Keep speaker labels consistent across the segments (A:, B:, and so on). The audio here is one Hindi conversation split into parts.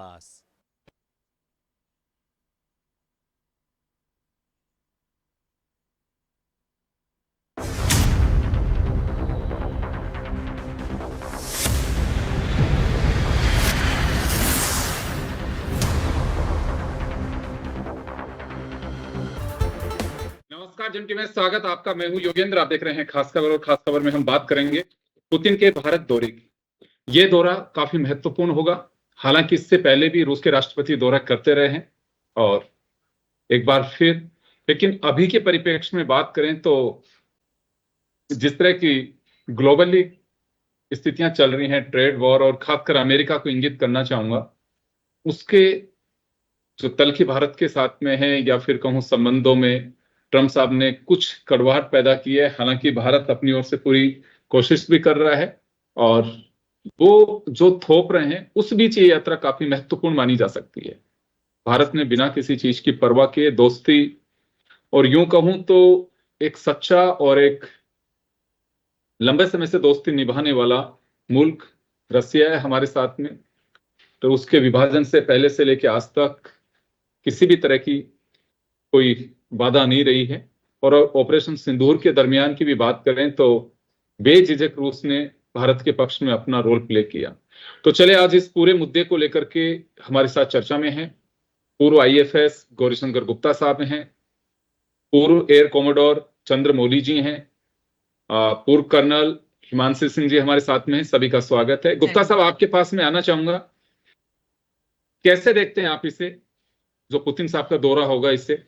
A: आवाज।
B: नमस्कार जिनकी में स्वागत आपका। मैं हूं योगेंद्र। आप देख रहे हैं खास खबर, और खास खबर में हम बात करेंगे पुतिन के भारत दौरे की। ये दौरा काफी महत्वपूर्ण होगा। हालांकि इससे पहले भी रूस के राष्ट्रपति दौरा करते रहे हैं और एक बार फिर, लेकिन अभी के परिप्रेक्ष्य में बात करें तो जिस तरह की ग्लोबली स्थितियां चल रही हैं, ट्रेड वॉर, और खासकर अमेरिका को इंगित करना चाहूंगा, उसके जो तलखी भारत के साथ में है, या फिर कहूं संबंधों में ट्रम्प साहब ने कुछ कड़वाहट पैदा की है। हालांकि भारत अपनी ओर से पूरी कोशिश भी कर रहा है, और वो जो थोप रहे हैं उस बीच ये यात्रा काफी महत्वपूर्ण मानी जा सकती है। भारत ने बिना किसी चीज की परवाह किए दोस्ती, और यूं कहूं तो एक सच्चा और एक लंबे समय से दोस्ती निभाने वाला मुल्क रसिया है हमारे साथ में। तो उसके विभाजन से पहले से लेकर आज तक किसी भी तरह की कोई बाधा नहीं रही है। और ऑपरेशन सिंदूर के दरमियान की भी बात करें तो बेझिझक रूस ने भारत के पक्ष में अपना रोल प्ले किया। तो चले आज इस पूरे मुद्दे को लेकर के हमारे साथ चर्चा में हैं पूर्व आईएफएस गौरीशंकर गुप्ता साहब हैं, पूर्व एयर कोमोडोर चंद्रमौली जी हैं, पूर्व कर्नल हिमांशु सिंह जी हमारे साथ में हैं। सभी का स्वागत है। गुप्ता साहब, आपके पास में आना चाहूंगा। कैसे देखते हैं आप इसे, जो पुतिन साहब का दौरा होगा इससे?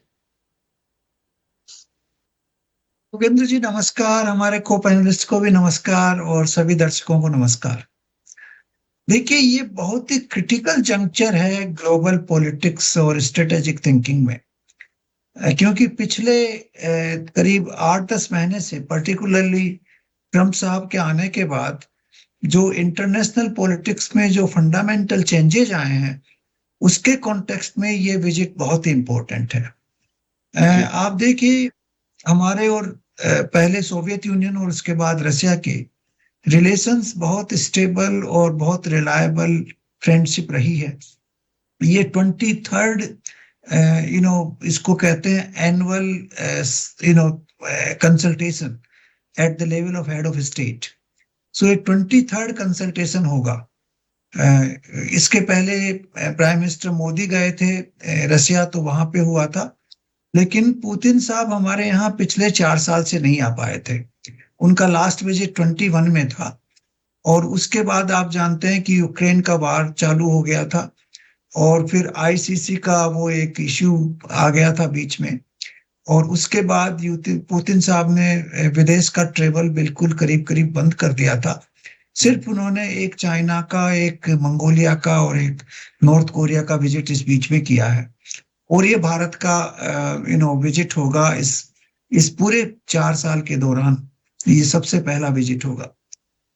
C: योगेंद्र जी नमस्कार, हमारे को पैनलिस्ट को भी नमस्कार, और सभी दर्शकों को नमस्कार। देखिए, ये बहुत ही क्रिटिकल जंक्चर है ग्लोबल पॉलिटिक्स और स्ट्रेटेजिक थिंकिंग में, क्योंकि पिछले करीब 8-10 महीने से, पर्टिकुलरली ट्रम्प साहब के आने के बाद, जो इंटरनेशनल पॉलिटिक्स में जो फंडामेंटल चेंजेज आए हैं, उसके कॉन्टेक्स्ट में ये विजिट बहुत ही इंपॉर्टेंट है। आप देखिए, हमारे और पहले सोवियत यूनियन और उसके बाद रसिया के रिलेशंस बहुत स्टेबल और बहुत रिलायबल फ्रेंडशिप रही है। ये 23rd इसको कहते हैं annual consultation at the level of head of state. So एक 23rd कंसल्टेशन होगा। इसके पहले प्राइम मिनिस्टर मोदी गए थे रसिया, तो वहां पे हुआ था। लेकिन पुतिन साहब हमारे यहाँ पिछले 4 साल से नहीं आ पाए थे। उनका लास्ट विजिट 21 में था, और उसके बाद आप जानते हैं कि यूक्रेन का वार चालू हो गया था, और फिर आईसीसी का वो एक इश्यू आ गया था बीच में, और उसके बाद पुतिन साहब ने विदेश का ट्रेवल बिल्कुल करीब करीब बंद कर दिया था। सिर्फ उन्होंने एक चाइना का, एक मंगोलिया का और एक नॉर्थ कोरिया का विजिट इस बीच में किया है। और ये भारत का विजिट होगा इस पूरे 4 साल के दौरान, ये सबसे पहला विजिट होगा।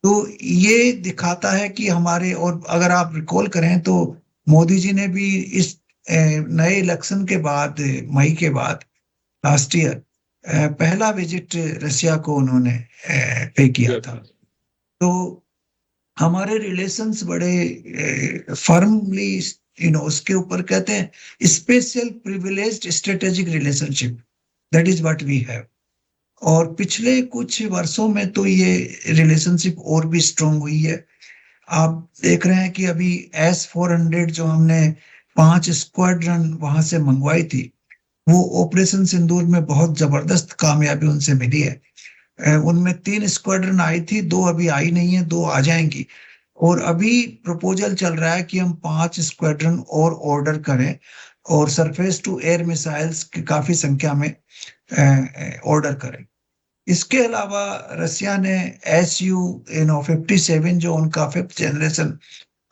C: तो ये दिखाता है कि हमारे, और अगर आप रिकॉल करें तो मोदी जी ने भी इस नए इलेक्शन के बाद, मई के बाद लास्ट ईयर, पहला विजिट रसिया को उन्होंने पे किया था। तो हमारे रिलेशंस बड़े फर्मली उसके ऊपर कहते हैं special privileged strategic relationship, that is what we have. और पिछले कुछ वर्षों में तो ये रिलेशनशिप और भी स्ट्रांग हुई है। आप देख रहे हैं कि अभी S-400 जो हमने 5 स्क्वाड्रन वहां से मंगवाई थी, वो ऑपरेशन सिंदूर में बहुत जबरदस्त कामयाबी उनसे मिली है। उनमें 3 स्क्वाड्रन आई थी, 2 अभी आई नहीं है, 2 आ जाएंगी। और अभी प्रपोजल चल रहा है कि हम 5 स्क्वाड्रन और ऑर्डर करें, और सरफेस टू एयर मिसाइल्स की काफी संख्या में ऑर्डर करें। इसके अलावा रसिया ने Su-57 जो उनका 5th जनरेशन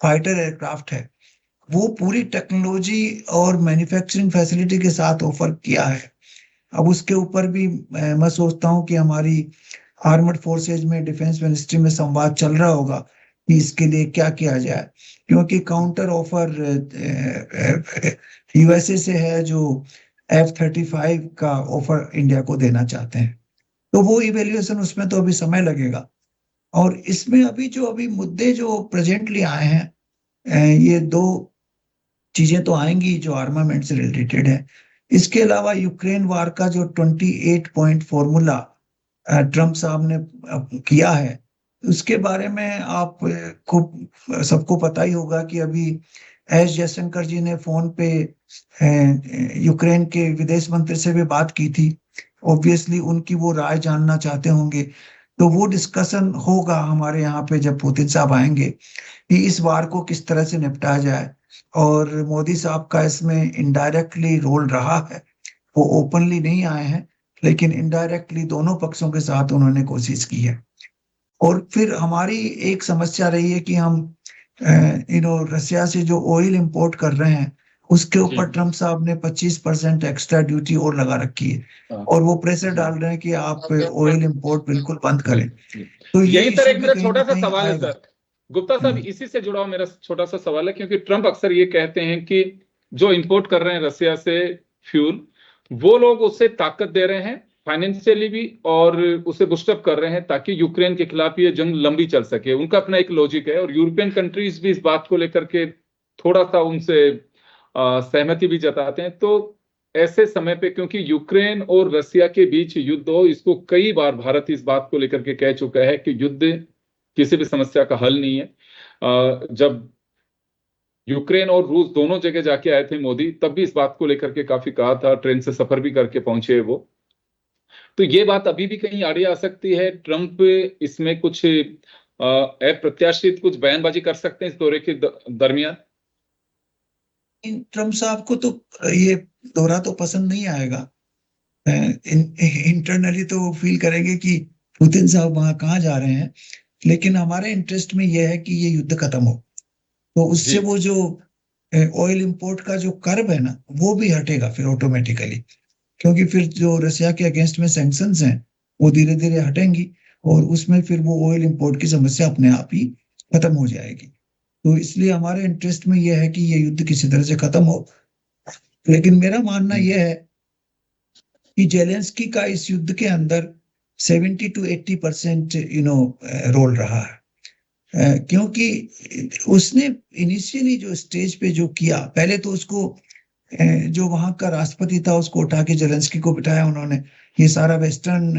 C: फाइटर एयरक्राफ्ट है, वो पूरी टेक्नोलॉजी और मैन्युफैक्चरिंग फैसिलिटी के साथ ऑफर किया है। अब उसके ऊपर भी मैं सोचता हूँ कि हमारी आर्मड फोर्सेज में, डिफेंस मिनिस्ट्री में संवाद चल रहा होगा कि इसके लिए क्या किया जाए, क्योंकि काउंटर ऑफर यूएसए से है जो F-35 का ऑफर इंडिया को देना चाहते हैं। तो वो इवेल्युएशन, उसमें तो अभी समय लगेगा। और इसमें अभी मुद्दे जो प्रेजेंटली आए हैं, ये 2 चीजें तो आएंगी जो आर्मामेंट से रिलेटेड है। इसके अलावा यूक्रेन वार का जो 28 पॉइंट फॉर्मूला ट्रम्प साहब ने किया है, उसके बारे में आप को सबको पता ही होगा कि अभी एस जयशंकर जी ने फोन पे यूक्रेन के विदेश मंत्री से भी बात की थी। ऑब्वियसली उनकी वो राय जानना चाहते होंगे, तो वो डिस्कशन होगा हमारे यहाँ पे जब पुतिन साहब आएंगे कि इस वार को किस तरह से निपटाया जाए। और मोदी साहब का इसमें इनडायरेक्टली रोल रहा है, वो ओपनली नहीं आए हैं लेकिन इनडायरेक्टली दोनों पक्षों के साथ उन्होंने कोशिश की है। और फिर हमारी एक समस्या रही है कि हम रसिया से जो ऑयल इंपोर्ट कर रहे हैं उसके ऊपर ट्रम्प साहब ने 25% एक्स्ट्रा ड्यूटी और लगा रखी है और वो प्रेशर डाल रहे हैं कि आप ऑयल इंपोर्ट बिल्कुल बंद करें। तो
B: यही सर एक मेरा छोटा सा
C: कहीं
B: सवाल है सर गुप्ता साहब, इसी से जुड़ा हुआ मेरा छोटा सा सवाल है, क्योंकि ट्रम्प अक्सर ये कहते हैं कि जो इंपोर्ट कर रहे हैं रसिया से फ्यूल, वो लोग उससे ताकत दे रहे हैं फाइनेंशियली भी और उसे बुस्टअप कर रहे हैं ताकि यूक्रेन के खिलाफ ये जंग लंबी चल सके। उनका अपना एक लॉजिक है और यूरोपियन कंट्रीज भी इस बात को लेकर के थोड़ा सा उनसे सहमति भी जताते हैं। तो ऐसे समय पे, क्योंकि यूक्रेन और रसिया के बीच युद्ध हो, इसको कई बार भारत इस बात को लेकर के कह चुका है कि युद्ध किसी भी समस्या का हल नहीं है। जब यूक्रेन और रूस दोनों जगह जाके आए थे मोदी, तब भी इस बात को लेकर के काफी कहा था, ट्रेन से सफर भी करके पहुंचे वो। तो ये बात अभी भी कहीं आड़े आ सकती है, ट्रम्प इसमें कुछ अप्रत्याशित कुछ बयानबाजी कर सकते हैं इस दौरे के दरमियान।
C: ट्रम्प साहब को तो ये दौरा तो पसंद नहीं आएगा। इंटरनली तो फील करेंगे कि पुतिन साहब वहां कहाँ जा रहे हैं, लेकिन हमारे इंटरेस्ट में यह है कि ये युद्ध खत्म हो, तो उससे वो जो ऑयल इंपोर्ट का जो कर्व है ना वो भी हटेगा फिर ऑटोमेटिकली, क्योंकि फिर जो रसिया के अगेंस्ट में सैंक्शंस हैं वो धीरे धीरे हटेंगी और उसमें फिर वो ऑयल इंपोर्ट की समस्या अपने आप ही खत्म हो जाएगी। तो इसलिए हमारे इंटरेस्ट में यह है कि ये युद्ध किसी तरह से खत्म हो। लेकिन मेरा मानना यह है कि जेलेंस्की का इस युद्ध के अंदर 70 to 80% रोल रहा है, क्योंकि उसने इनिशियली जो स्टेज पे जो किया, पहले तो उसको जो वहां का राष्ट्रपति था उसको उठा के जेलेंस्की को बिठाया उन्होंने। ये सारा वेस्टर्न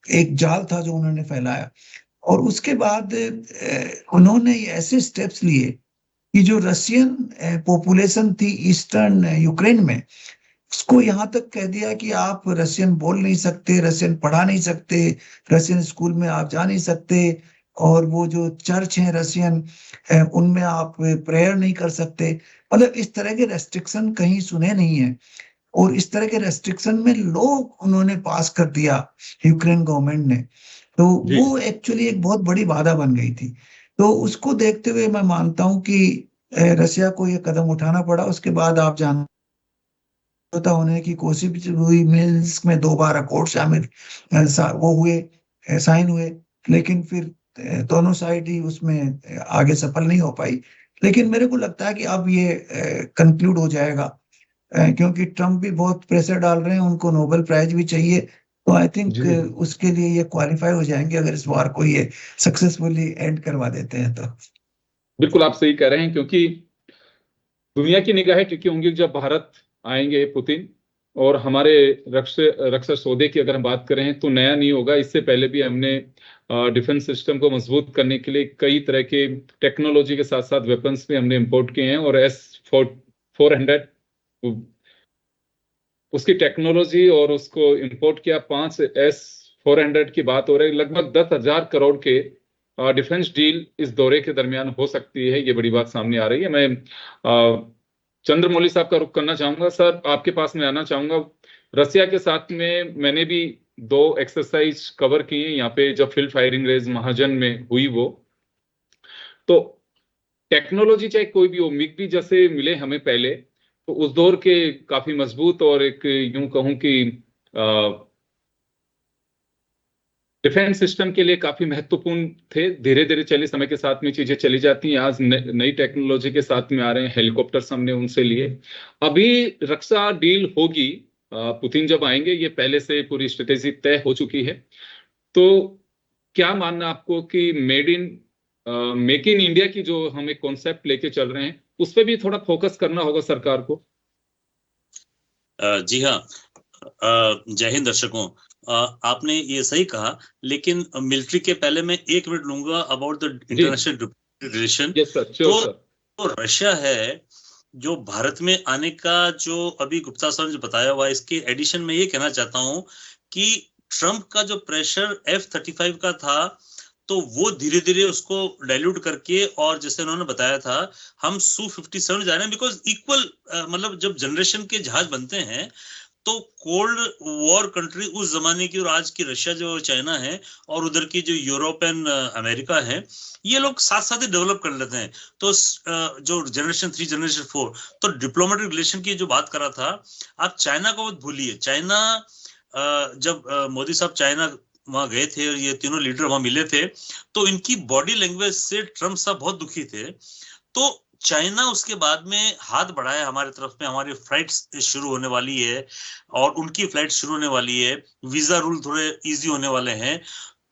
C: एक जाल था जो उन्होंने फैलाया। और उसके बाद उन्होंने ऐसे स्टेप्स लिए कि जो रशियन पॉपुलेशन थी ईस्टर्न यूक्रेन में, उसको यहाँ तक कह दिया कि आप रशियन बोल नहीं सकते, रशियन पढ़ा नहीं सकते, रशियन स्कूल में आप जा नहीं सकते, और वो जो चर्च है रशियन उनमें आप प्रेयर नहीं कर सकते। मतलब इस तरह के रेस्ट्रिक्शन कहीं सुने नहीं है, और इस तरह के रेस्ट्रिक्शन में लोग उन्होंने पास कर दिया यूक्रेन गवर्नमेंट ने, तो वो एक्चुअली एक बहुत बड़ी बाधा बन गई थी। तो उसको देखते हुए मैं मानता हूं कि रशिया को ये कदम उठाना पड़ा। उसके बाद आप समझौता होने की कोशिश हुई, मिन्स्क में 2 बार अकॉर्ड शामिल वो हुए, साइन हुए, लेकिन फिर दोनों साइड ही उसमें आगे सफल नहीं हो पाई। लेकिन मेरे को लगता है कि अब ये कंक्लूड हो जाएगा, क्योंकि ट्रम्प भी बहुत प्रेशर डाल रहे हैं, उनको नोबेल प्राइज भी चाहिए। तो आई थिंक उसके लिए ये क्वालिफाई हो जाएंगे अगर इस बार को ये सक्सेसफुली एंड करवा देते हैं तो।
B: बिल्कुल आप सही कह रहे हैं, क्योंकि दुनिया की निगाहें टिकी होंगी जब भारत आएंगे पुतिन। और हमारे रक्षा सौदे की अगर हम बात करें तो नया नहीं होगा, इससे पहले भी हमने डिफेंस सिस्टम को मजबूत करने के लिए कई तरह के टेक्नोलॉजी के साथ साथ वेपन्स भी हमने इंपोर्ट किए हैं। और S-400 उसकी टेक्नोलॉजी और उसको इंपोर्ट किया। 5 S-400 की बात हो रही है, लगभग 10,000 करोड़ के डिफेंस डील इस दौरे के दरमियान हो सकती है, ये बड़ी बात सामने आ रही है। मैं चंद्रमौली साहब का रुख करना चाहूंगा। सर, आपके पास में आना चाहूंगा। रसिया के साथ में मैंने भी 2 एक्सरसाइज कवर की है यहाँ पे, जब फील्ड फायरिंग रेंज महाजन में हुई वो। तो टेक्नोलॉजी चाहे कोई भी हो, मिग भी जैसे मिले हमें पहले, तो उस दौर के काफी मजबूत और एक यूं कहूं कि डिफेंस सिस्टम के लिए काफी महत्वपूर्ण थे। धीरे धीरे चले समय के साथ में चीजें चली जाती हैं। आज नई टेक्नोलॉजी के साथ में आ रहे हैं हेलीकॉप्टर, हमने उनसे लिए। अभी रक्षा डील होगी, पुतिन जब आएंगे, ये पहले से पूरी स्ट्रेटेजी तय हो चुकी है। तो क्या मानना आपको कि made in make in India की जो हम एक कॉन्सेप्ट लेके चल रहे हैं, उस पर भी थोड़ा फोकस करना होगा सरकार को।
A: जी हाँ, जय हिंद दर्शकों। आपने ये सही कहा, लेकिन मिलिट्री के पहले मैं 1 मिनट लूंगा about the international relation.
B: Yes sir, sure sir.
A: तो रशिया है जो भारत में आने का, जो अभी गुप्ता सर ने जो बताया हुआ है, इसके एडिशन में ये कहना चाहता हूं कि ट्रंप का जो प्रेशर F-35 का था, तो वो धीरे धीरे उसको डाइल्यूट करके, और जैसे उन्होंने बताया था हम Su-57 जा रहे हैं, बिकॉज इक्वल, मतलब जब जनरेशन के जहाज बनते हैं तो कोल्ड वॉर कंट्री उस जमाने की और आज की रशिया जो चाइना है और उधर की जो यूरोप एंड अमेरिका है, ये लोग साथ साथ ही डेवलप कर लेते हैं। तो जो जनरेशन 3, जनरेशन 4, तो डिप्लोमेटिक रिलेशन की जो बात कर रहा था, आप चाइना को मत भूलिए। चाइना, जब मोदी साहब चाइना वहां गए थे और ये तीनों लीडर वहां मिले थे, तो इनकी बॉडी लैंग्वेज से ट्रम्प साहब बहुत दुखी थे। तो चाइना उसके बाद में हाथ बढ़ाया हमारे तरफ में, हमारी फ्लाइट्स शुरू होने वाली है और उनकी फ्लाइट शुरू होने वाली है, वीजा रूल थोड़े इजी होने वाले हैं,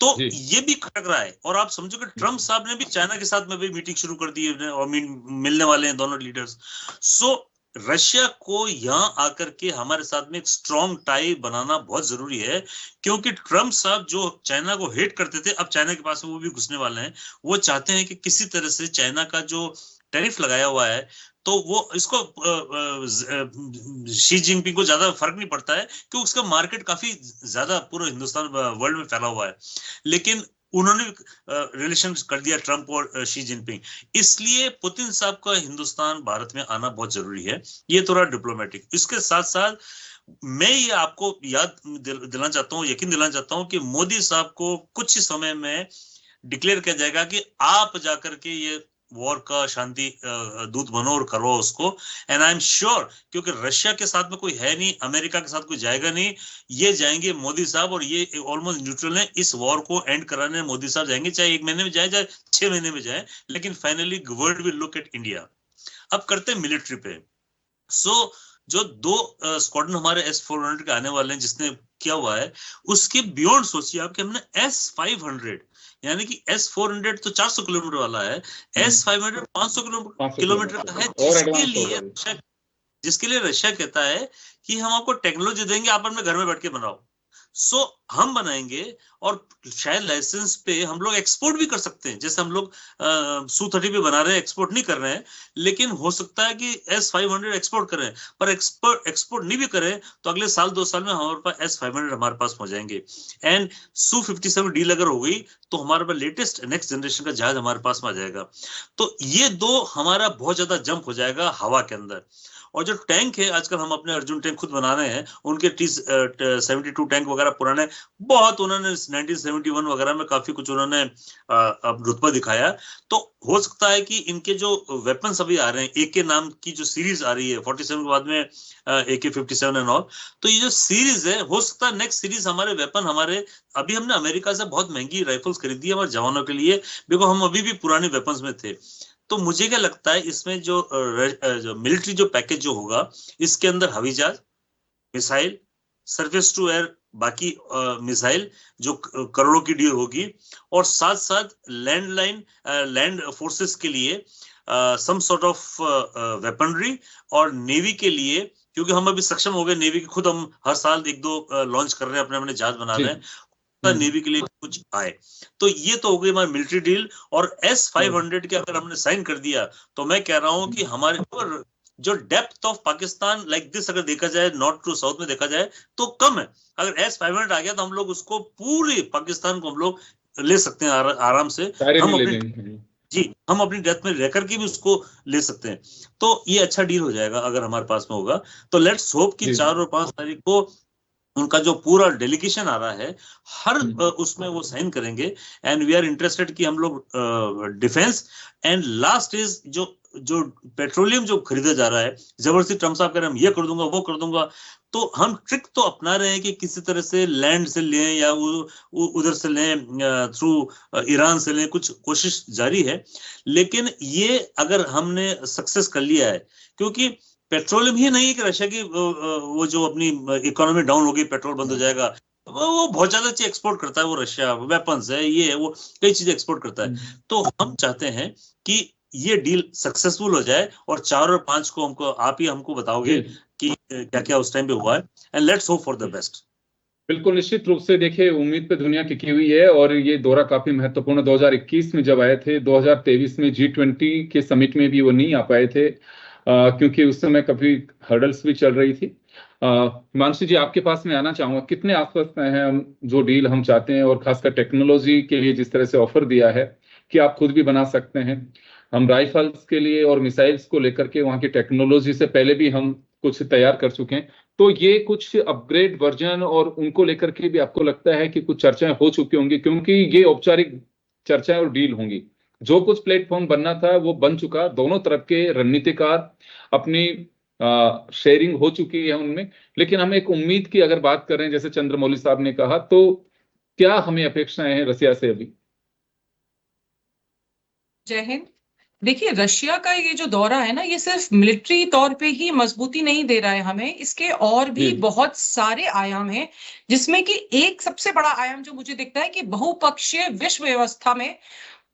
A: तो ये भी खटक रहा है। और आप समझो कि ट्रम्प साहब ने भी चाइना के साथ में भी मीटिंग शुरू कर दी है और मिलने वाले हैं दोनों लीडर्स। सो रशिया को यहाँ आकर के हमारे साथ में एक स्ट्रॉन्ग टाई बनाना बहुत जरूरी है, क्योंकि ट्रम्प साहब जो चाइना को हेट करते थे, अब चाइना के पास में वो भी घुसने वाले हैं। वो चाहते हैं कि किसी तरह से चाइना का जो टैरिफ लगाया हुआ है, तो वो इसको शी जिनपिंग को ज्यादा फर्क नहीं पड़ता है, क्योंकि उसका मार्केट काफी ज्यादा पूरे हिंदुस्तान वर्ल्ड में फैला हुआ है। लेकिन उन्होंने रिलेशन कर दिया ट्रंप और शी जिनपिंग, इसलिए पुतिन साहब का हिंदुस्तान भारत में आना बहुत जरूरी है। ये थोड़ा डिप्लोमेटिक। इसके साथ साथ मैं ये आपको याद दिलाना चाहता हूँ, यकीन दिलाना चाहता हूँ कि मोदी साहब को कुछ ही समय में डिक्लेयर किया जाएगा कि आप जाकर के ये वॉर का शांति दूत बनो और करो उसको। एंड आई एम श्योर, क्योंकि रशिया के साथ में कोई है नहीं, अमेरिका के साथ कोई जाएगा नहीं, ये जाएंगे मोदी साहब, और ये ऑलमोस्ट न्यूट्रल है। इस वॉर को एंड कराने मोदी साहब जाएंगे, चाहे 1 महीने में जाए, चाहे 6 महीने में जाए, लेकिन finally world will look at India. अब करते हैं मिलिट्री पे। सो जो 2 स्क्वाड्रन हमारे S-400 के आने वाले हैं, जिसने किया हुआ है, उसके बियॉन्ड सोचिए आप कि हमने S-500, यानी कि S-400 तो 400 किलोमीटर वाला है, S-500 500 किलोमीटर का है, जिसके लिए रशिया कहता है कि हम आपको टेक्नोलॉजी देंगे, आप अपने घर में बैठ के बनाओ। सो हम बनाएंगे, और शायद लाइसेंस पे हम लोग एक्सपोर्ट भी कर सकते हैं, जैसे हम लोग Su-30 पे बना रहे हैं, एक्सपोर्ट नहीं कर रहे हैं, लेकिन हो सकता है कि S-500 एक्सपोर्ट करें। पर एक्सपोर्ट नहीं भी करें तो अगले साल 2 साल में हमारे पास S-500 हमारे पास हो जाएंगे। एंड Su-57 डील अगर हो गई तो हमारे पास लेटेस्ट नेक्स्ट जनरेशन का जहाज हमारे पास में आ जाएगा। तो ये 2 हमारा बहुत ज्यादा जंप हो जाएगा हवा के अंदर। और जो टैंक है, आजकल हम अपने अर्जुन टैंक खुद बना रहे हैं, उनके T-72 टैंक वगैरह पुराने बहुत, उन्होंने 1971 वगैरह में काफी कुछ उन्होंने रुतबा दिखाया। तो हो सकता है कि इनके जो वेपन्स अभी आ रहे हैं, AK नाम की जो सीरीज आ रही है 47 के बाद में, AK-57 एंड ऑल, तो ये जो सीरीज है, हो सकता है नेक्स्ट सीरीज हमारे वेपन, हमारे अभी हमने अमेरिका से बहुत महंगी राइफल्स खरीदी है हमारे जवानों के लिए, बिकॉज हम अभी भी पुराने वेपन्स में थे। तो मुझे क्या लगता है, इसमें जो मिलिट्री जो पैकेज जो होगा, इसके अंदर हवाई जहाज, मिसाइल, सरफेस टू एयर, बाकी मिसाइल जो करोड़ों की डील होगी, और साथ साथ लैंड फोर्सेस के लिए सम सॉर्ट ऑफ वेपनरी, और नेवी के लिए, क्योंकि हम अभी सक्षम हो गए नेवी के, खुद हम हर साल 1-2 लॉन्च कर रहे हैं, अपने अपने जहाज बना रहे हैं, नेवी के लिए कुछ आए। तो ये तो हो गई हमारी मिलिट्री डील। और S-500 के अगर हमने साइन कर दिया, तो मैं कह रहा हूं कि हमारे जो depth of Pakistan like this अगर देखा जाए, नॉर्थ टू साउथ में देखा जाए, तो कम है। अगर S-500 आ गया तो हम लोग उसको पूरे पाकिस्तान को हम लोग ले सकते हैं आराम से। हम अपनी डेथ में रहकर के भी उसको ले सकते हैं। तो ये अच्छा डील हो जाएगा अगर हमारे पास में होगा। तो लेट्स होप कि 4 और 5 तारीख को उनका जो पूरा डेलीगेशन आ रहा है, हर उसमें वो साइन करेंगे। एंड वी आर इंटरेस्टेड कि हम लोग डिफेंस, एंड लास्ट इज जो पेट्रोलियम जो खरीदा जा रहा है, जबरदस्ती ट्रम्प साहब कह रहे हैं हम ये कर दूंगा, वो कर दूंगा, तो हम ट्रिक तो अपना रहे हैं कि किसी तरह से लैंड से लें या उधर से लें, थ्रू ईरान से लें, कुछ कोशिश जारी है। लेकिन ये अगर हमने सक्सेस कर लिया है, क्योंकि पेट्रोलियम ही नहीं कि रशिया की वो जो अपनी इकोनॉमी डाउन हो गई, पेट्रोल बंद हो जाएगा, वो बहुत ज्यादा चीज एक्सपोर्ट करता है, वो रशिया वेपन्स है, ये है, वो कई चीजें एक्सपोर्ट करता है। तो हम चाहते हैं कि ये डील सक्सेसफुल हो जाए, और 4 और 5 को आप ही हमको बताओगे कि क्या क्या उस टाइम पे हुआ है, and let's hope for the best.
B: बिल्कुल, निश्चित रूप से देखिए, उम्मीद पे दुनिया टिकी हुई है, और ये दौरा काफी महत्वपूर्ण। 2021 में जब आए थे, 2023 में G20 के समिट में भी वो नहीं आ पाए थे, क्योंकि उस समय काफी हर्डल्स भी चल रही थी। हिमांशु जी, आपके पास में आना चाहूंगा, कितने आश्वस्त हैं हम जो डील हम चाहते हैं, और खासकर टेक्नोलॉजी के लिए जिस तरह से ऑफर दिया है कि आप खुद भी बना सकते हैं। हम राइफल्स के लिए और मिसाइल्स को लेकर के वहाँ की टेक्नोलॉजी से पहले भी हम कुछ तैयार कर चुके हैं, तो ये कुछ अपग्रेड वर्जन और उनको लेकर के भी आपको लगता है कि कुछ चर्चाएं हो चुकी होंगी? क्योंकि ये औपचारिक चर्चाएं और डील होंगी, जो कुछ प्लेटफॉर्म बनना था वो बन चुका, दोनों तरफ के रणनीतिकार अपनी शेयरिंग हो चुकी है उनमें। लेकिन हम एक उम्मीद की अगर बात करें, जैसे चंद्रमौली साहब ने कहा, तो क्या हमें अपेक्षाएं हैं रसिया से अभी?
D: जय हिंद। देखिए, रशिया का ये जो दौरा है ना, ये सिर्फ मिलिट्री तौर पे ही मजबूती नहीं दे रहा है हमें, इसके और भी बहुत सारे आयाम हैं, जिसमें कि एक सबसे बड़ा आयाम जो मुझे दिखता है कि बहुपक्षीय विश्व व्यवस्था में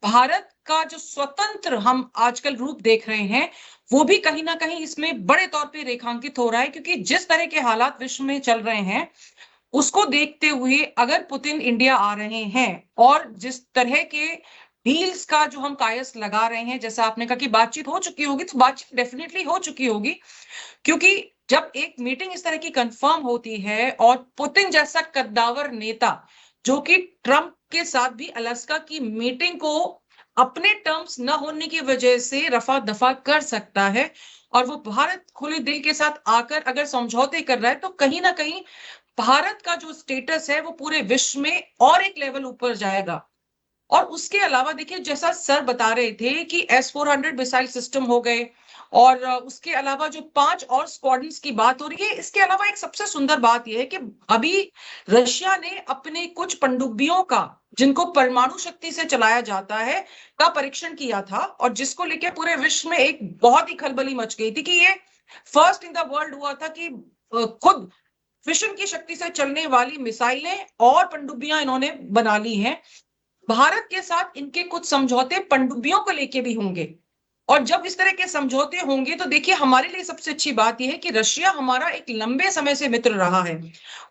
D: भारत का जो स्वतंत्र हम आजकल रूप देख रहे हैं, वो भी कहीं ना कहीं इसमें बड़े तौर पे रेखांकित हो रहा है। क्योंकि जिस तरह के हालात विश्व में चल रहे हैं, उसको देखते हुए अगर पुतिन इंडिया आ रहे हैं, और जिस तरह के डील्स का जो हम कायस लगा रहे हैं, जैसा आपने कहा कि बातचीत हो चुकी होगी, तो बातचीत डेफिनेटली हो चुकी होगी। क्योंकि जब एक मीटिंग इस तरह की कंफर्म होती है, और पुतिन जैसा कद्दावर नेता जो कि ट्रंप के साथ भी अलास्का की मीटिंग को अपने टर्म्स न होने की वजह से रफा दफा कर सकता है, और वो भारत खुले दिल के साथ आकर अगर समझौते कर रहा है, तो कहीं ना कहीं भारत का जो स्टेटस है वो पूरे विश्व में और एक लेवल ऊपर जाएगा। और उसके अलावा देखिए, जैसा सर बता रहे थे कि S-400 मिसाइल सिस्टम हो गए, और उसके अलावा जो 5 और स्क्वाड्रन्स की बात हो रही है, इसके अलावा एक सबसे सुंदर बात यह है कि अभी रशिया ने अपने कुछ पनडुब्बियों का, जिनको परमाणु शक्ति से चलाया जाता है, का परीक्षण किया था, और जिसको लेकर पूरे विश्व में एक बहुत ही खलबली मच गई थी कि ये फर्स्ट इन द वर्ल्ड हुआ था कि खुद फिशन की शक्ति से चलने वाली मिसाइलें और पनडुब्बियां इन्होंने बना ली हैं। भारत के साथ इनके कुछ समझौते पनडुब्बियों को लेके भी होंगे, और जब इस तरह के समझौते होंगे, तो देखिए, हमारे लिए सबसे अच्छी बात यह है कि रशिया हमारा एक लंबे समय से मित्र रहा है।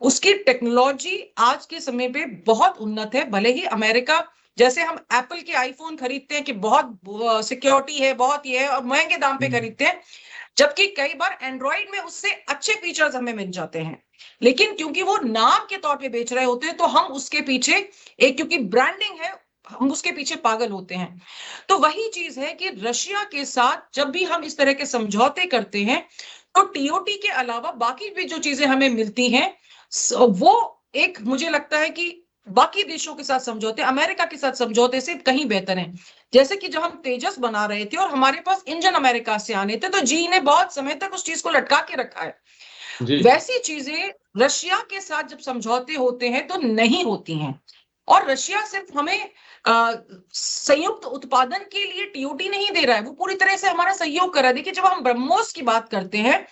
D: उसकी टेक्नोलॉजी आज के समय पे बहुत उन्नत है। भले ही अमेरिका, जैसे हम एप्पल के आईफोन खरीदते हैं कि बहुत सिक्योरिटी है, बहुत ये है, और महंगे दाम पे खरीदते हैं, जबकि कई बार एंड्रॉइड में उससे अच्छे फीचर्स हमें मिल जाते हैं, लेकिन क्योंकि वो नाम के तौर पे बेच रहे होते हैं, तो हम उसके पीछे, एक क्योंकि ब्रांडिंग है, हम उसके पीछे पागल होते हैं। तो वही चीज है कि रशिया के साथ जब भी हम इस तरह के समझौते करते हैं, तो टीओटी के अलावा बाकी भी जो चीजें हमें मिलती हैं, वो एक, मुझे लगता है कि बाकी देशों के साथ समझौते, अमेरिका के साथ समझौते से कहीं बेहतर है। जैसे कि जब हम तेजस बना रहे थे और हमारे पास इंजन अमेरिका से आने थे, तो जी ने बहुत समय तक उस चीज को लटका के रखा है। वैसी चीजें रशिया के साथ जब समझौते होते हैं तो नहीं होती हैं। और रशिया सिर्फ हमें संयुक्त उत्पादन के लिए टीओटी नहीं दे रहा है, वो पूरी तरह से हमारा सहयोग कर रहा है। देखिए, जब हम ब्रह्मोस की बात करते हैं,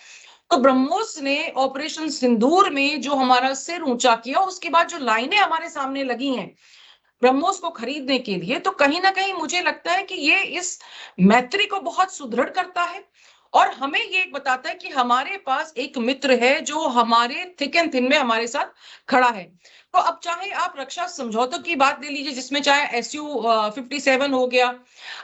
D: तो ब्रह्मोस ने ऑपरेशन सिंदूर में जो हमारा सिर ऊंचा किया, उसके बाद जो लाइनें हमारे सामने लगी हैं ब्रह्मोस को खरीदने के लिए, तो कहीं ना कहीं मुझे लगता है कि ये इस मैत्री को बहुत सुदृढ़ करता है, और हमें ये एक बताता है कि हमारे पास एक मित्र है जो हमारे थिक एंड थिन में हमारे साथ खड़ा है। तो अब चाहे आप रक्षा समझौतों की बात ले लीजिए, जिसमें चाहे Su-57 हो गया,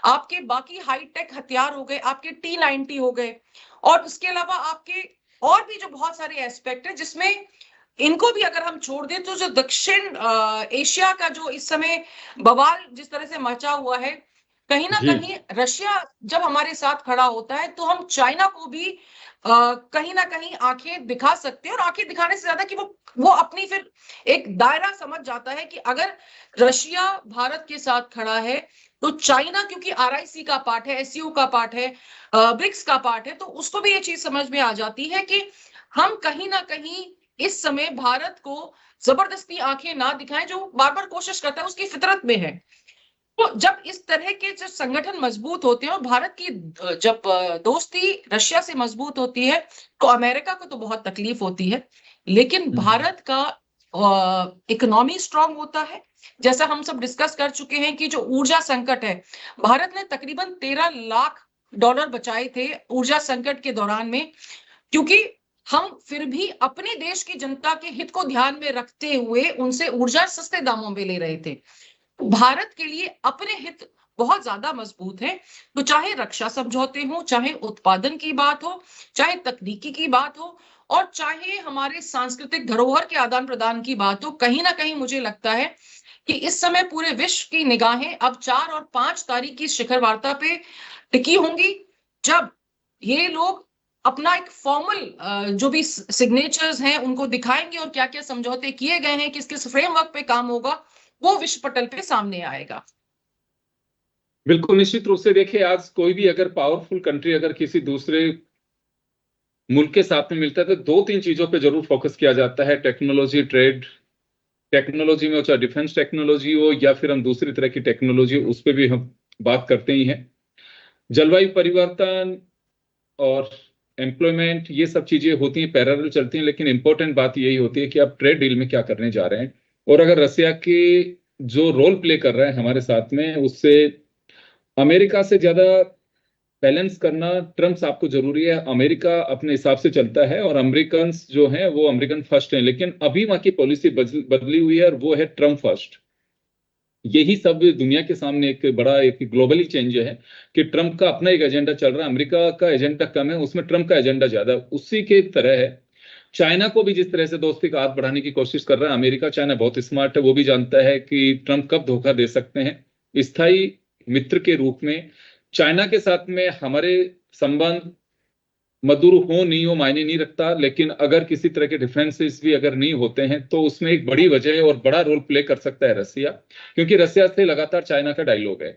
D: आपके बाकी हाईटेक हथियार हो गए, आपके T-90 हो गए, और उसके अलावा आपके और भी जो बहुत सारे एस्पेक्ट है, जिसमें इनको भी अगर हम छोड़ दें, तो जो दक्षिण एशिया का जो इस समय बवाल जिस तरह से मचा हुआ है, कहीं ना कहीं रशिया जब हमारे साथ खड़ा होता है, तो हम चाइना को भी कहीं ना कहीं आंखें दिखा सकते हैं। और आंखें दिखाने से ज्यादा कि वो अपनी फिर एक दायरा समझ जाता है कि अगर रशिया भारत के साथ खड़ा है, तो चाइना क्योंकि RIC का पार्ट है, SCO का पार्ट है, ब्रिक्स का पार्ट है, तो उसको भी ये चीज समझ में आ जाती है कि हम कहीं ना कहीं इस समय भारत को जबरदस्ती आंखें ना दिखाएं, जो बार बार कोशिश करता है, उसकी फितरत में है। तो जब इस तरह के जो संगठन मजबूत होते हैं, और भारत की जब दोस्ती रशिया से मजबूत होती है, तो अमेरिका को तो बहुत तकलीफ होती है, लेकिन भारत का इकोनॉमी स्ट्रांग होता है। जैसा हम सब डिस्कस कर चुके हैं कि जो ऊर्जा संकट है, भारत ने तकरीबन 13 लाख डॉलर बचाए थे ऊर्जा संकट के दौरान में, क्योंकि हम फिर भी अपने देश की जनता के हित को ध्यान में रखते हुए उनसे ऊर्जा सस्ते दामों में ले रहे थे। भारत के लिए अपने हित बहुत ज्यादा मजबूत है। तो चाहे रक्षा समझौते हो, चाहे उत्पादन की बात हो, चाहे तकनीकी की बात हो, और चाहे हमारे सांस्कृतिक धरोहर के आदान प्रदान की बात हो, कहीं ना कहीं मुझे लगता है कि इस समय पूरे विश्व की निगाहें अब 4 और 5 तारीख की शिखर वार्ता पे टिकी होंगी, जब ये लोग अपना एक फॉर्मल जो भी सिग्नेचर्स हैं उनको दिखाएंगे और क्या क्या समझौते किए गए हैं, किस किस फ्रेमवर्क पे काम होगा, वो विश्व पटल पे सामने आएगा।
B: बिल्कुल निश्चित रूप से देखिए, आज कोई भी अगर पावरफुल कंट्री अगर किसी दूसरे मुल्क के साथ में मिलता है तो 2-3 चीजों पे जरूर फोकस किया जाता है, टेक्नोलॉजी, ट्रेड। टेक्नोलॉजी में चाहे डिफेंस टेक्नोलॉजी हो या फिर हम दूसरी तरह की टेक्नोलॉजी, उस पर भी हम बात करते ही हैं। जलवायु परिवर्तन और एम्प्लॉयमेंट, ये सब चीजें होती हैं, पैरेलल चलती हैं, लेकिन इंपॉर्टेंट बात यही होती है कि आप ट्रेड डील में क्या करने जा रहे हैं। और अगर रसिया के जो रोल प्ले कर रहा है हमारे साथ में, उससे अमेरिका से ज्यादा बैलेंस करना ट्रम्प साहब को जरूरी है। अमेरिका अपने हिसाब से चलता है और अमेरिकन जो हैं वो अमेरिकन फर्स्ट हैं, लेकिन अभी वहां की पॉलिसी बदली हुई है और वो है ट्रम्प फर्स्ट। यही सब दुनिया के सामने एक बड़ा एक ग्लोबली चेंज है कि ट्रम्प का अपना एक एजेंडा चल रहा है, अमेरिका का एजेंडा कम है, उसमें ट्रम्प का एजेंडा ज्यादा। उसी के तरह है चाइना को भी जिस तरह से दोस्ती का हाथ बढ़ाने की कोशिश कर रहा है अमेरिका। चाइना बहुत स्मार्ट है, वो भी जानता है कि ट्रम्प कब धोखा दे सकते हैं। स्थायी मित्र के रूप में चाइना के साथ में हमारे संबंध मधुर हो नहीं हो मायने नहीं रखता, लेकिन अगर किसी तरह के डिफरेंसेस भी अगर नहीं होते हैं तो उसमें एक बड़ी वजह और बड़ा रोल प्ले कर सकता है रसिया, क्योंकि रसिया से लगातार चाइना का डायलॉग है।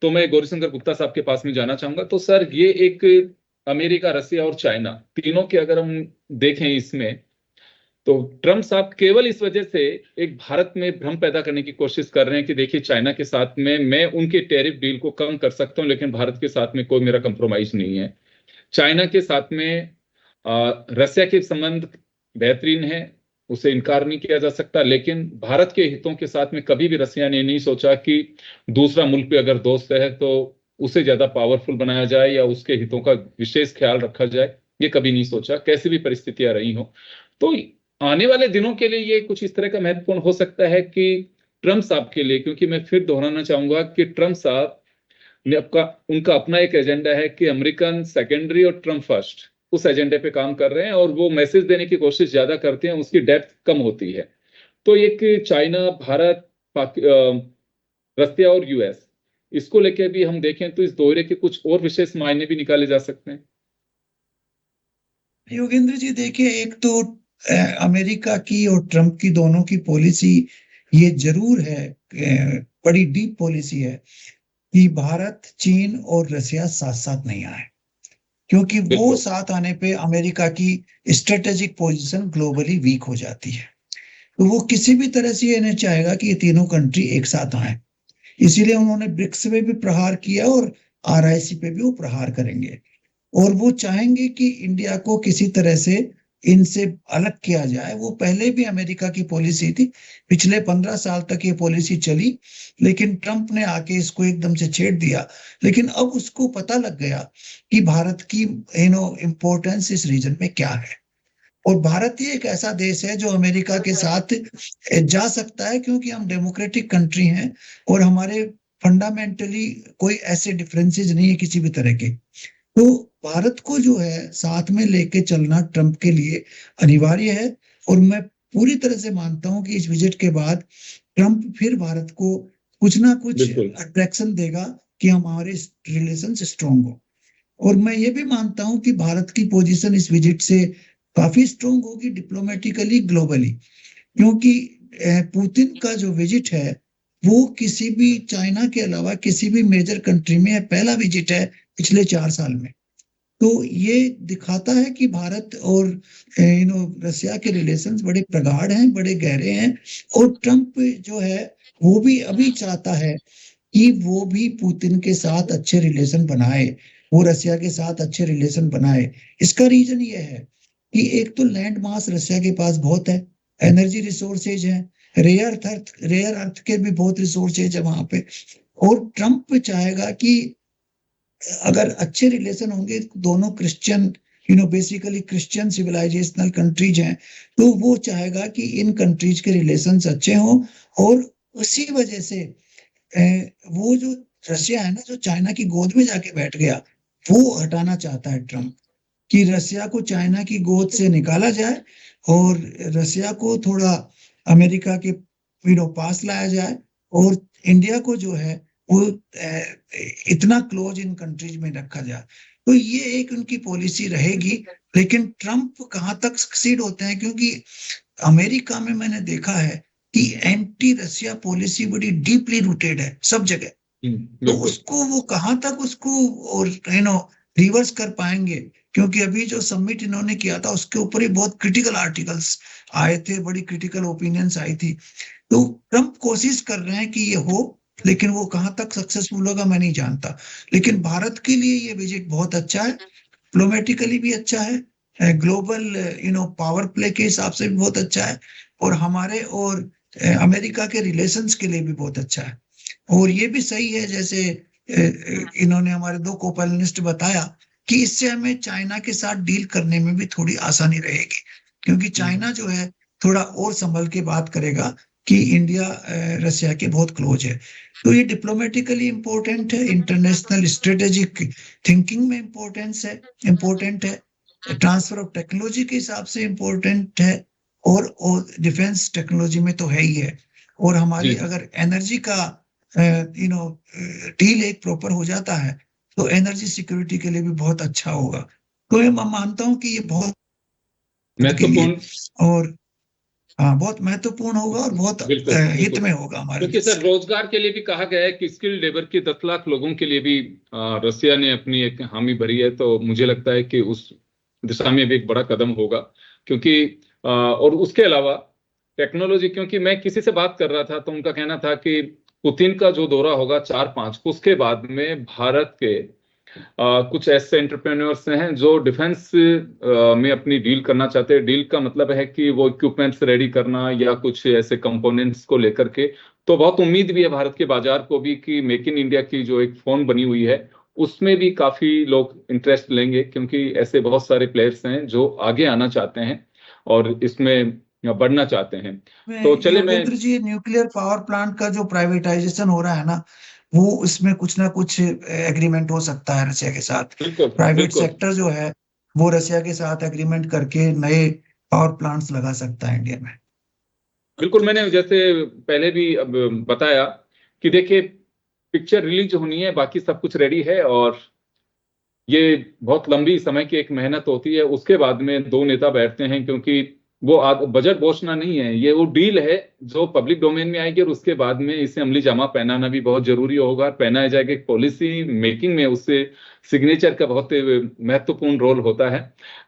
B: तो मैं गौरीशंकर गुप्ता साहब के पास में जाना चाहूंगा। तो सर, ये एक अमेरिका, रसिया और चाइना तीनों के अगर हम देखें इसमें, तो ट्रम्प साहब केवल इस वजह से एक भारत में भ्रम पैदा करने की कोशिश कर रहे हैं कि देखिए चाइना के साथ में मैं उनके टैरिफ डील को कम कर सकता हूं, लेकिन भारत के साथ में कोई मेरा कंप्रोमाइज नहीं है। चाइना के साथ में रसिया के संबंध बेहतरीन है, उसे इनकार नहीं किया जा सकता, लेकिन भारत के हितों के साथ में कभी भी रसिया ने नहीं सोचा कि दूसरा मुल्क भी अगर दोस्त है तो उसे ज्यादा पावरफुल बनाया जाए या उसके हितों का विशेष ख्याल रखा जाए। ये कभी नहीं सोचा, कैसी भी परिस्थितियां रही हो। तो आने वाले दिनों के लिए ये कुछ इस तरह का महत्वपूर्ण हो सकता है कि ट्रम्प साहब के लिए, क्योंकि मैं फिर दोहराना चाहूंगा कि ट्रम्प साहब ने उनका अपना एक एजेंडा है कि अमेरिकन सेकेंडरी और ट्रम्प फर्स्ट, उस एजेंडे पे काम कर रहे हैं और वो मैसेज देने की कोशिश ज्यादा करते हैं, उसकी डेप्थ कम होती है। तो एक चाइना, भारत, रसिया और यूएस, इसको लेके भी हम देखें तो इस दौरे के कुछ और विशेष मायने भी निकाले जा सकते हैं।
C: योगेंद्र जी देखिए, एक तो अमेरिका की और ट्रम्प की दोनों की पॉलिसी ये जरूर है, बड़ी डीप पॉलिसी है कि भारत, चीन और रसिया साथ साथ नहीं आए, क्योंकि वो साथ आने पे अमेरिका की स्ट्रेटेजिक पोजीशन ग्लोबली वीक हो जाती है। तो वो किसी भी तरह से ये नहीं चाहेगा कि ये तीनों कंट्री एक साथ आए, इसीलिए उन्होंने ब्रिक्स में भी प्रहार किया और RIC पे भी वो प्रहार करेंगे। और वो चाहेंगे कि इंडिया को किसी तरह से इनसे अलग किया जाए। वो पहले भी अमेरिका की पॉलिसी थी, पिछले 15 साल तक ये पॉलिसी चली, लेकिन ट्रम्प ने आके इसको एकदम से छेड़ दिया। लेकिन अब उसको पता लग गया कि भारत की इम्पोर्टेंस इस रीजन में क्या है, और भारत ही एक ऐसा देश है जो अमेरिका के साथ जा सकता है, क्योंकि हम डेमोक्रेटिक कंट्री हैं और हमारे फंडामेंटली कोई ऐसे डिफरेंसेस नहीं है किसी भी तरह के। तो भारत को जो है साथ में लेके चलना ट्रम्प के लिए अनिवार्य है, और मैं पूरी तरह से मानता हूं कि इस विजिट के बाद ट्रम्प फिर भारत को कुछ ना कुछ अट्रैक्शन देगा कि हमारे रिलेशन स्ट्रॉन्ग हो। और मैं ये भी मानता हूं कि भारत की पोजीशन इस विजिट से काफी स्ट्रॉन्ग होगी डिप्लोमेटिकली, ग्लोबली, क्योंकि पुतिन का जो विजिट है वो किसी भी चाइना के अलावा किसी भी मेजर कंट्री में पहला विजिट है पिछले 4 साल में। तो ये दिखाता है कि भारत और रसिया के रिलेशंस बड़े प्रगाढ़ हैं, बड़े गहरे हैं, और ट्रम्प जो है वो भी अभी चाहता है कि वो भी पुतिन के साथ अच्छे रिलेशन बनाए, वो रसिया के साथ अच्छे रिलेशन बनाए। इसका रीजन ये है कि एक तो लैंड मास रसिया के पास बहुत है, एनर्जी रिसोर्सेज हैं, रेयर अर्थ के भी बहुत रिसोर्सेज है वहां पे। और ट्रम्प चाहेगा कि अगर अच्छे रिलेशन होंगे, दोनों Christian basically Christian civilisational countries हैं, तो वो चाहेगा कि इन कंट्रीज के रिलेशंस अच्छे हों। और उसी वजह से वो जो रशिया है ना, जो चाइना की गोद में जाके बैठ गया, वो हटाना चाहता है ट्रम्प, कि रशिया को चाइना की गोद से निकाला जाए और रशिया को थोड़ा अमेरिका के पास लाया जाए, और इंडिया को जो है वो इतना क्लोज इन कंट्रीज में रखा जाए। तो ये एक उनकी पॉलिसी रहेगी। लेकिन ट्रम्प कहाँ तक सक्सीड होते हैं, क्योंकि अमेरिका में मैंने देखा है कि एंटी रशिया पॉलिसी बड़ी डीपली रूटेड है सब जगह। तो उसको वो कहाँ तक उसको और रिवर्स कर पाएंगे, क्योंकि अभी जो समिट इन्होंने किया था उसके ऊपर ही बहुत क्रिटिकल आर्टिकल्स आए थे, बड़ी क्रिटिकल ओपिनियंस आई थी। तो ट्रम्प कोशिश कर रहे हैं कि ये हो, लेकिन वो कहाँ तक सक्सेसफुल होगा मैं नहीं जानता। लेकिन भारत के लिए ये विजिट बहुत अच्छा है, डिप्लोमेटिकली भी अच्छा है, ग्लोबल पावर प्ले के हिसाब से भी बहुत अच्छा है, और हमारे और अमेरिका के रिलेशंस के लिए भी बहुत अच्छा है। और ये भी सही है, जैसे इन्होंने हमारे दो कोपैनलिस्ट बताया, कि इससे हमें चाइना के साथ डील करने में भी थोड़ी आसानी रहेगी, क्योंकि चाइना जो है थोड़ा और संभल के बात करेगा कि इंडिया रशिया के बहुत क्लोज है। तो ये डिप्लोमेटिकली इम्पोर्टेंट है, इंटरनेशनल स्ट्रेटेजिक थिंकिंग में इम्पोर्टेंट है, ट्रांसफर ऑफ टेक्नोलॉजी के हिसाब से इम्पोर्टेंट है, और डिफेंस टेक्नोलॉजी में तो है ही है। और हमारी अगर एनर्जी का डील एक प्रॉपर हो जाता है, तो एनर्जी सिक्योरिटी के लिए भी बहुत अच्छा होगा। तो मैं मानता हूँ कि ये बहुत महत्वपूर्ण और बहुत महत्वपूर्ण होगा, और बहुत हित में होगा हमारे।
B: क्योंकि सर रोजगार के लिए भी कहा गया है कि स्किल्ड लेबर की 10 लाख लोगों के लिए भी रसिया ने अपनी एक हामी भरी है। तो मुझे लगता है कि उस दिशा में भी एक बड़ा कदम होगा, क्योंकि और उसके अलावा टेक्नोलॉजी, क्योंकि मैं किसी से बात कर रहा था तो उनका कहना था कि पुतिन का जो दौरा होगा 4-5, उसके बाद में भारत के कुछ ऐसे एंटरप्रेन्योर्स हैं जो डिफेंस में अपनी डील करना चाहते हैं। डील का मतलब है कि वो इक्विपमेंट्स रेडी करना या कुछ ऐसे कंपोनेंट्स को लेकर के। तो बहुत उम्मीद भी है भारत के बाजार को भी कि मेक इन इंडिया की जो एक फॉर्म बनी हुई है उसमें भी काफी लोग इंटरेस्ट लेंगे, क्योंकि ऐसे बहुत सारे प्लेयर्स हैं जो आगे आना चाहते हैं और इसमें बढ़ना चाहते हैं। तो चले
C: जी, न्यूक्लियर पावर प्लांट का जो प्राइवेटाइजेशन हो रहा है ना, वो इसमें कुछ ना कुछ एग्रीमेंट हो सकता है रशिया के साथ। प्राइवेट सेक्टर जो है वो रशिया के साथ एग्रीमेंट करके नए पावर प्लांट्स लगा सकता है इंडिया में।
B: बिल्कुल, मैंने जैसे पहले भी अब बताया कि देखिए पिक्चर रिलीज होनी है, बाकी सब कुछ रेडी है, और ये बहुत लंबी समय की एक मेहनत होती है। उसके बाद में दो नेता बैठते हैं, क्योंकि वो बजट घोषणा नहीं है, ये वो डील है जो पब्लिक डोमेन में आएगी, और उसके बाद में इसे अमली जामा पहनाना भी बहुत जरूरी होगा। पहनाया जाएगा, एक पॉलिसी मेकिंग में उससे सिग्नेचर का बहुत महत्वपूर्ण रोल होता है।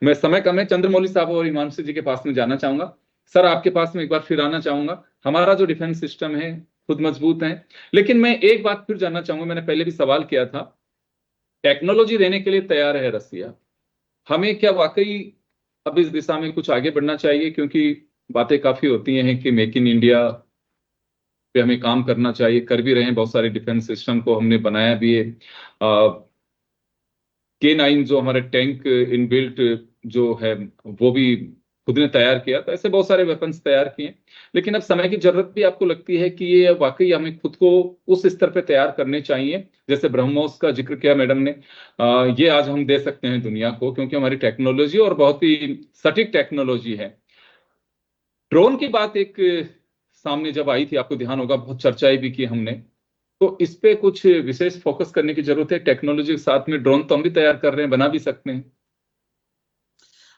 B: मैं समय कम है, चंद्रमौली साहब और हिमांशु जी के पास में जाना चाहूंगा। सर, आपके पास में एक बार फिर आना चाहूंगा। हमारा जो डिफेंस सिस्टम है खुद मजबूत है, लेकिन मैं एक बात फिर जानना चाहूंगा, मैंने पहले भी सवाल किया था, टेक्नोलॉजी देने के लिए तैयार है रसिया, हमें क्या वाकई अब इस दिशा में कुछ आगे बढ़ना चाहिए? क्योंकि बातें काफी होती हैं कि मेक इन इंडिया पे हमें काम करना चाहिए, कर भी रहे हैं, बहुत सारे डिफेंस सिस्टम को हमने बनाया भी है। K9 जो हमारे टैंक इनबिल्ट जो है वो भी खुद ने तैयार किया, तो ऐसे बहुत सारे वेपन्स तैयार किए। लेकिन अब समय की जरूरत भी आपको लगती है कि ये वाकई हमें खुद को उस स्तर पे तैयार करने चाहिए, जैसे ब्रह्मोस का जिक्र किया मैडम ने, ये आज हम दे सकते हैं दुनिया को, क्योंकि हमारी टेक्नोलॉजी और बहुत ही सटीक टेक्नोलॉजी है। ड्रोन की बात एक सामने जब आई थी, आपको ध्यान होगा, बहुत चर्चाएं भी की हमने, तो इस पे कुछ विशेष फोकस करने की जरूरत है। टेक्नोलॉजी के साथ में ड्रोन तो हम भी तैयार कर रहे हैं, बना भी सकते हैं।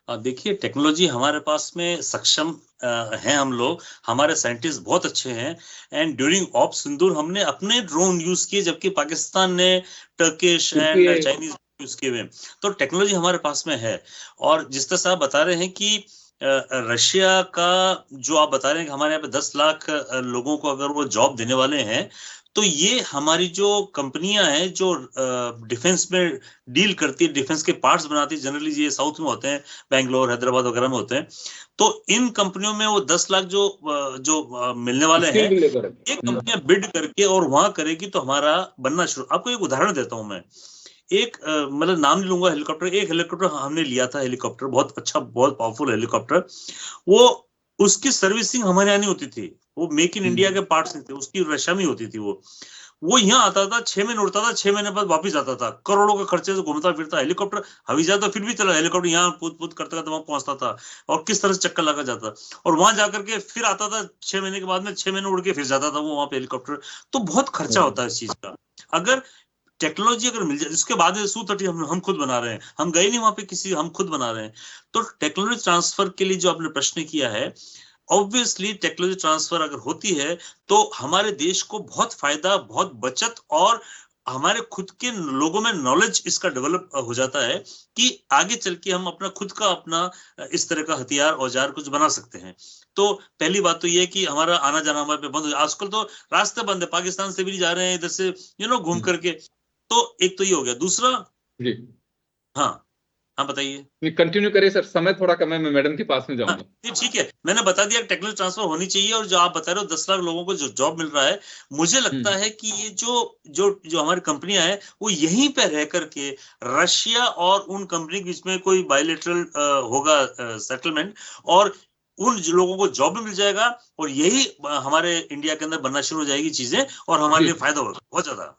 A: देखिए, टेक्नोलॉजी हमारे पास में सक्षम हैं, हम लोग, हमारे साइंटिस्ट बहुत अच्छे हैं। एंड ड्यूरिंग ऑप सिंदूर हमने अपने ड्रोन यूज किए, जबकि पाकिस्तान ने टर्किश एंड चाइनीज यूज किए हुए। तो टेक्नोलॉजी हमारे पास में है। और जिस तरह से आप बता रहे हैं कि रशिया का जो आप बता रहे हैं कि हमारे यहाँ पे 10 लाख लोगों को अगर वो जॉब देने वाले हैं, तो ये हमारी जो कंपनियां हैं जो डिफेंस में डील करती है, डिफेंस के पार्ट्स बनाती है, जनरली ये साउथ में होते हैं, बेंगलोर, हैदराबाद वगैरह में होते हैं। तो इन कंपनियों में वो 10 लाख जो मिलने वाले हैं, एक कंपनियां बिड करके और वहां करेगी तो हमारा बनना शुरू। आपको एक उदाहरण देता हूं मैं, एक मतलब नाम नहीं लूंगा हेलीकॉप्टर, एक हेलीकॉप्टर हमने लिया था, हेलीकॉप्टर बहुत अच्छा, बहुत पावरफुल हेलीकॉप्टर, वो उसकी सर्विसिंग हमारे यहाँ नहीं होती थी, वो मेक इन इंडिया के पार्ट्स नहीं थे, उसकी रशिया में होती थी। वो यहाँ आता था, 6 महीने उड़ता था, 6 महीने बाद वापस आता था, करोड़ों के खर्चे से घूमता फिरता। हेलीकॉप्टर हवाई जहाज तो फिर भी चला, हेलीकॉप्टर यहाँ पूत पूत करते करते वहां पहुंचता था और किस तरह से चक्कर लगा जाता, और वहां जाकर के फिर आता था 6 महीने के बाद में, 6 महीने उड़ के फिर जाता था वो वहां पे हेलीकॉप्टर। तो बहुत खर्चा होता है इस चीज का। अगर टेक्नोलॉजी अगर मिल जाए, इसके बाद Su-30 हम खुद बना रहे हैं, हम गए नहीं वहां पे किसी, हम खुद बना रहे हैं। तो टेक्नोलॉजी ट्रांसफर के लिए जो आपने प्रश्न किया है, ऑब्वियसली टेक्नोलॉजी ट्रांसफर अगर होती है तो हमारे देश को बहुत फायदा, बहुत बचत, और हमारे खुद के लोगों में नॉलेज इसका डेवलप हो जाता है कि आगे चल के हम अपना खुद का अपना इस तरह का हथियार औजार कुछ बना सकते हैं। तो पहली बात तो ये है कि हमारा आना जाना हमारे पे बंद हो जाए। आजकल तो रास्ते बंद है, पाकिस्तान से भी जा रहे हैं इधर से घूम करके। तो एक तो ये हो गया। दूसरा,
B: जी
A: हाँ बताइए,
B: कंटिन्यू करिए सर, समय थोड़ा कम है, मैं मैडम के पास में जाऊंगा।
A: ठीक है, मैंने बता दिया टेक्नोलॉजी ट्रांसफर होनी चाहिए। और जो आप बता रहे हो 10 लाख लोगों को जो जॉब मिल रहा है, मुझे लगता है कि ये जो हमारी कंपनियां हैं वो यहीं पे रह करके रशिया और उन कंपनी के बीच में कोई बायलैटरल होगा सेटलमेंट, और उन लोगों को जॉब भी मिल जाएगा, और यही हमारे इंडिया के अंदर बनना शुरू हो जाएगी चीजें, और हमारे लिए फायदा होगा बहुत ज्यादा।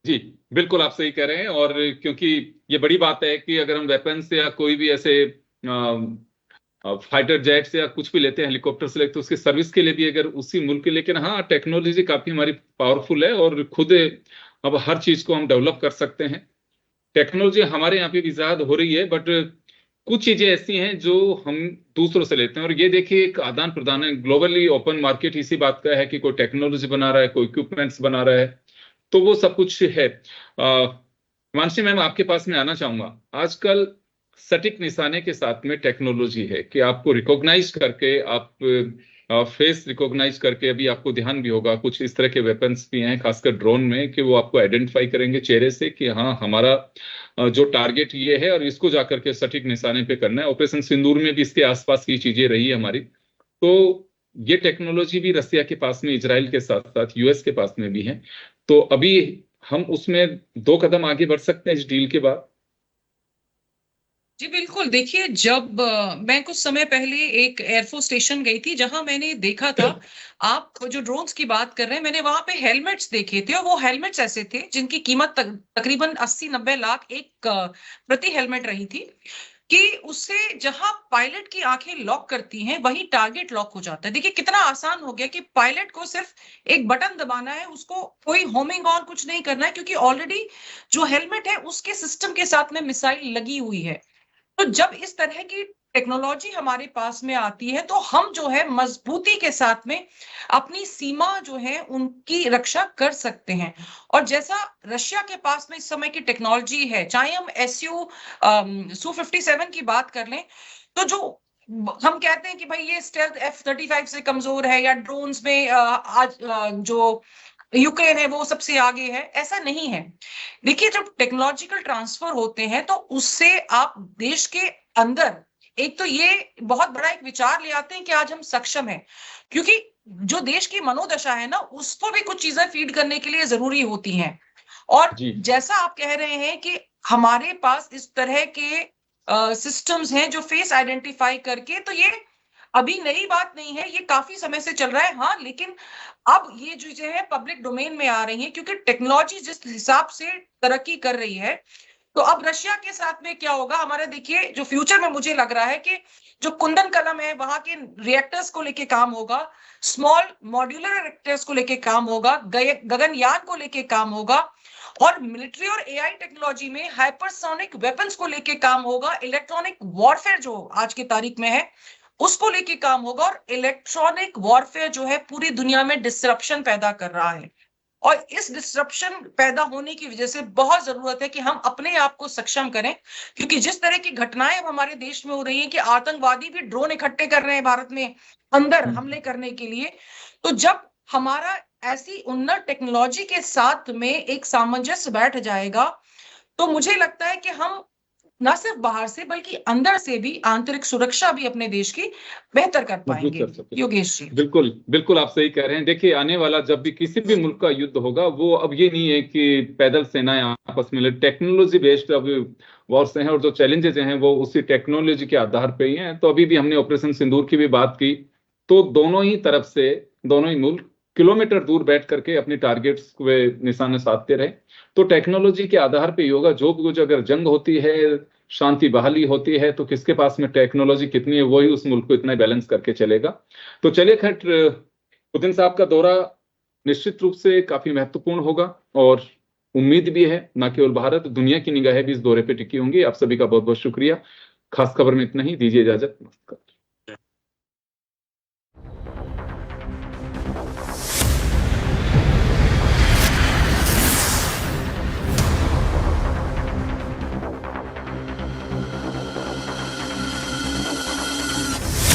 B: जी बिल्कुल, आप सही कह रहे हैं। और क्योंकि ये बड़ी बात है कि अगर हम वेपन्स या कोई भी ऐसे फाइटर जेट्स या कुछ भी लेते हैं, हेलीकॉप्टर से लेते, तो उसकी सर्विस के लिए भी अगर उसी मुल्क के, लेकिन हाँ टेक्नोलॉजी काफी हमारी पावरफुल है और खुद अब हर चीज को हम डेवलप कर सकते हैं। टेक्नोलॉजी हमारे यहाँ पे भी ज्यादा हो रही है, बट कुछ चीजें ऐसी हैं जो हम दूसरों से लेते हैं। और ये देखिए एक आदान प्रदान है, ग्लोबली ओपन मार्केट इसी बात का है कि कोई टेक्नोलॉजी बना रहा है, कोई इक्विपमेंट्स बना रहा है, तो वो सब कुछ है। मानसी मैम, आपके पास में आना चाहूंगा। आजकल सटीक निशाने के साथ में टेक्नोलॉजी है कि आपको रिकॉग्नाइज करके, आप फेस रिकॉग्नाइज करके, अभी आपको ध्यान भी होगा कुछ इस तरह के वेपन्स भी हैं खासकर ड्रोन में, कि वो आपको आइडेंटिफाई करेंगे चेहरे से कि हाँ हमारा जो टारगेट ये है और इसको जाकर के सटीक निशाने पे करना है। ऑपरेशन सिंदूर में भी इसके आसपास की चीजें रही है हमारी। तो ये टेक्नोलॉजी भी रसिया के पास में, इजराइल के साथ साथ यूएस के पास में भी है। तो अभी हम उसमें 2 कदम आगे बढ़ सकते हैं इस डील के बाद।
D: जी बिल्कुल, देखिए जब मैं कुछ समय पहले एक एयरफोर्स स्टेशन गई थी जहां मैंने देखा था, आप जो ड्रोन्स की बात कर रहे हैं, मैंने वहां पे हेलमेट्स देखे थे, और वो हेलमेट्स ऐसे थे जिनकी कीमत तकरीबन 80-90 लाख एक प्रति हेलमेट रही थी, कि उससे जहां पायलट की आंखें लॉक करती हैं वहीं टारगेट लॉक हो जाता है। देखिए कितना आसान हो गया कि पायलट को सिर्फ एक बटन दबाना है, उसको कोई होमिंग ऑन कुछ नहीं करना है, क्योंकि ऑलरेडी जो हेलमेट है उसके सिस्टम के साथ में मिसाइल लगी हुई है। तो जब इस तरह की टेक्नोलॉजी हमारे पास में आती है तो हम जो है मजबूती के साथ में अपनी सीमा जो है उनकी रक्षा कर सकते हैं। और जैसा रशिया के पास में इस समय की टेक्नोलॉजी है, चाहे हम Su-57 की बात कर लें, तो जो हम कहते हैं कि भाई ये स्टेल्थ F-35 से कमजोर है, या ड्रोन्स में आज जो यूक्रेन है वो सबसे आगे है, ऐसा नहीं है। देखिए जब टेक्नोलॉजिकल ट्रांसफर होते हैं तो उससे आप देश के अंदर एक तो ये बहुत बड़ा एक विचार ले आते हैं कि आज हम सक्षम हैं, क्योंकि जो देश की मनोदशा है ना, उसको भी कुछ चीजें फीड करने के लिए जरूरी होती हैं। और जैसा आप कह रहे हैं कि हमारे पास इस तरह के सिस्टम्स हैं जो फेस आइडेंटिफाई करके, तो ये अभी नई बात नहीं है, ये काफी समय से चल रहा है। हाँ, लेकिन अब ये चीजें है पब्लिक डोमेन में आ रही हैं, क्योंकि टेक्नोलॉजी जिस हिसाब से तरक्की कर रही है। तो अब रशिया के साथ में क्या होगा हमारे, देखिए जो फ्यूचर में मुझे लग रहा है कि जो कुंदन कलम है वहां के रिएक्टर्स को लेके काम होगा, स्मॉल मॉड्यूलर रिएक्टर्स को लेके काम होगा, गगनयान को लेके काम होगा, और मिलिट्री और एआई टेक्नोलॉजी में हाइपरसोनिक वेपन्स को लेके काम होगा, इलेक्ट्रॉनिक वॉरफेयर जो आज की तारीख में है उसको लेके काम होगा। और इलेक्ट्रॉनिक वॉरफेयर जो है पूरी दुनिया में डिसरप्शन पैदा कर रहा है, और इस डिसरप्शन पैदा होने की वजह से बहुत जरूरत है कि हम अपने आप को सक्षम करें, क्योंकि जिस तरह की घटनाएं हमारे देश में हो रही हैं कि आतंकवादी भी ड्रोन इकट्ठे कर रहे हैं भारत में अंदर हमले करने के लिए, तो जब हमारा ऐसी उन्नत टेक्नोलॉजी के साथ में एक सामंजस्य बैठ जाएगा, तो मुझे लगता है कि हम न सिर्फ बाहर से बल्कि अंदर से भी आंतरिक सुरक्षा भी अपने देश की बेहतर कर
B: मजबूत
D: पाएंगे।
B: कर सकते हैं।
D: योगेश जी।
B: बिल्कुल बिल्कुल आप सही कह रहे हैं। देखिए, आने वाला जब भी किसी भी मुल्क का युद्ध होगा, वो अब ये नहीं है कि पैदल सेनाएं आपस में टेक्नोलॉजी बेस्ड अब वॉर्स हैं, और जो चैलेंजेस हैं वो उसी टेक्नोलॉजी के आधार पे ही हैं। तो अभी भी हमने ऑपरेशन सिंदूर की भी बात की, तो दोनों ही तरफ से दोनों ही मुल्क किलोमीटर दूर बैठ करके अपने टारगेट्स को वे निशाने साधते रहे। तो टेक्नोलॉजी के आधार पे ही होगा। जो भी कुछ अगर जंग होती है, शांति बहाली होती है, तो किसके पास में टेक्नोलॉजी कितनी है, वही उस मुल्क को इतना बैलेंस करके चलेगा। तो चलिए खैर, पुतिन साहब का दौरा निश्चित रूप से काफी महत्वपूर्ण होगा, और उम्मीद भी है न केवल भारत, दुनिया की निगाहें भी इस दौरे पे टिकी होंगी। आप सभी का बहुत बहुत शुक्रिया। खास खबर में इतना ही, दीजिए इजाजत, नमस्कार।